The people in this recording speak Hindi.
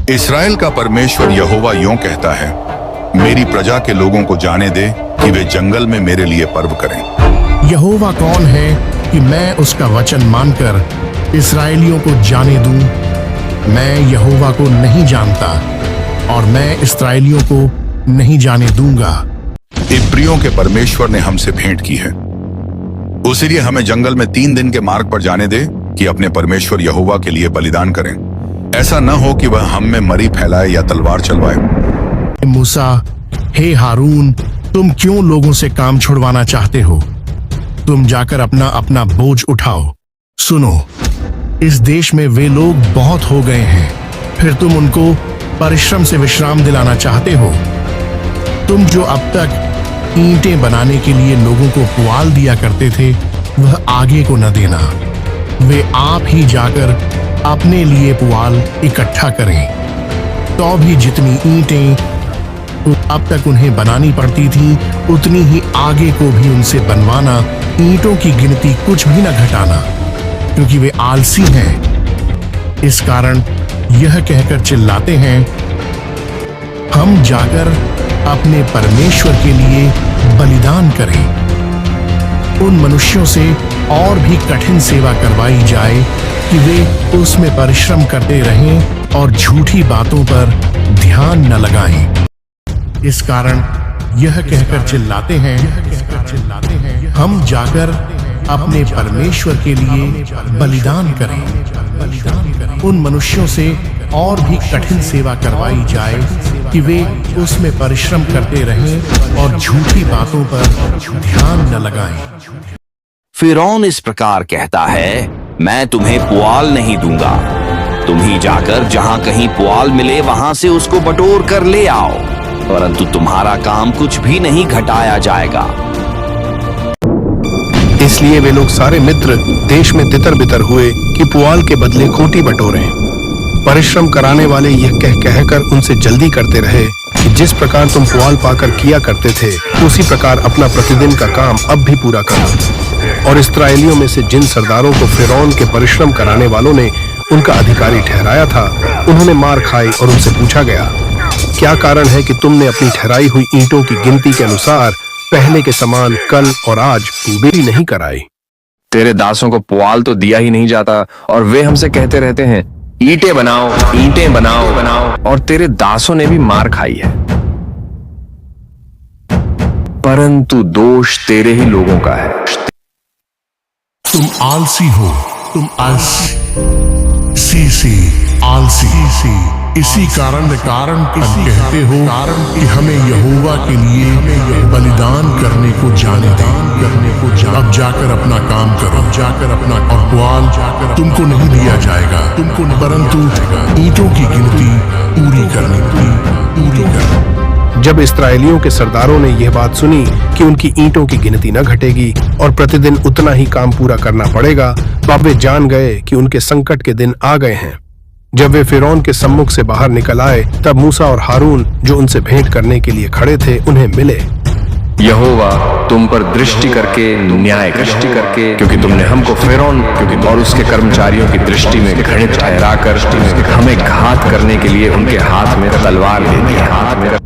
इस्राएल का परमेश्वर यहोवा यूं कहता है, मेरी प्रजा के लोगों को जाने दे कि वे जंगल में मेरे लिए पर्व करें। यहोवा कौन है कि मैं उसका वचन मानकर इस्राएलियों को जाने दूं? मैं यहोवा को नहीं जानता और मैं इस्राएलियों को नहीं जाने दूंगा। इब्रियों के परमेश्वर ने हमसे भेंट की है, उसीलिए हमें जंगल में 3 दिन के मार्ग पर जाने दे कि अपने परमेश्वर यहोवा के लिए बलिदान करें। ऐसा न हो कि वह हम में मरी फैलाए या तलवार चलवाए। मूसा, हे हारून, तुम क्यों लोगों से काम छुड़वाना चाहते हो? तुम जाकर अपना अपना बोझ उठाओ। सुनो, इस देश में वे लोग बहुत हो गए हैं, फिर तुम उनको परिश्रम से विश्राम दिलाना चाहते हो। तुम जो अब तक ईंटें बनाने के लिए लोगों को पुआल दिया करते थे, वह आगे को न देना। वे आप ही जाकर अपने लिए पुआल इकट्ठा करें। तो भी जितनी ईंटें अब तक उन्हें बनानी पड़ती थी, उतनी ही आगे को भी उनसे बनवाना। ईंटों की गिनती कुछ भी न घटाना, क्योंकि वे आलसी हैं। इस कारण यह कहकर चिल्लाते हैं, हम जाकर अपने परमेश्वर के लिए बलिदान करें। उन मनुष्यों से और भी कठिन सेवा करवाई जाए कि वे उसमें परिश्रम करते रहें और झूठी बातों पर ध्यान न लगाएं। इस कारण यह कहकर चिल्लाते हैं, हम जाकर अपने परमेश्वर के लिए बलिदान करें। उन मनुष्यों से और भी कठिन सेवा करवाई जाए कि वे उसमें परिश्रम करते रहें और झूठी बातों पर ध्यान न लगाएं। फिरौन इस प्रकार कहता है, मैं तुम्हें पुआल नहीं दूंगा। तुम ही जाकर जहां कहीं पुआल मिले वहां से उसको बटोर कर ले आओ, परंतु तुम्हारा काम कुछ भी नहीं घटाया जाएगा। इसलिए वे लोग सारे मित्र देश में तितर बितर हुए कि पुआल के बदले खोटी बटोरें। परिश्रम कराने वाले यह कहकर उनसे जल्दी करते रहे कि जिस प्रकार तुम पुआल पाकर किया करते थे, उसी प्रकार अपना प्रतिदिन का काम अब भी पूरा करो। और इस्राएलियों में से जिन सरदारों को फिरौन के परिश्रम कराने वालों ने उनका अधिकारी ठहराया था, उन्होंने मार खाई और उनसे पूछा गया, क्या कारण है कि तुमने अपनी ठहराई हुई ईंटों की गिनती के अनुसार पहले के समान कल और आज पूरी नहीं कराई? तेरे दासों को पुआल तो दिया ही नहीं जाता और वे हमसे कहते रहते हैं, ईंटें बनाओ, ईंटें बनाओ, और तेरे दासों ने भी मार खाई है। परंतु दोष तेरे ही लोगों का है। तुम आलसी हो, तुम आलसी, इसी कारण कहते हो कि हमें यहोवा के लिए बलिदान करने को जाने दे। अब जाकर अपना काम करो, और पुआल तुमको नहीं दिया जाएगा, परंतु ईंटों की गिनती पूरी करनी। जब इस्राएलियों के सरदारों ने यह बात सुनी कि उनकी ईंटों की गिनती न घटेगी और प्रतिदिन उतना ही काम पूरा करना पड़ेगा, तब वे जान गए कि उनके संकट के दिन आ गए हैं। जब वे फिरौन के सम्मुख से बाहर निकल आए, तब मूसा और हारून जो उनसे भेंट करने के लिए खड़े थे, उन्हें मिले। यहोवा तुम पर दृष्टि करके न्याय करके, क्योंकि तुमने हमको फिरौन और उसके कर्मचारियों की दृष्टि में घृणित ठहराकर हमें घात करने के लिए उनके हाथ में तलवार दे दी।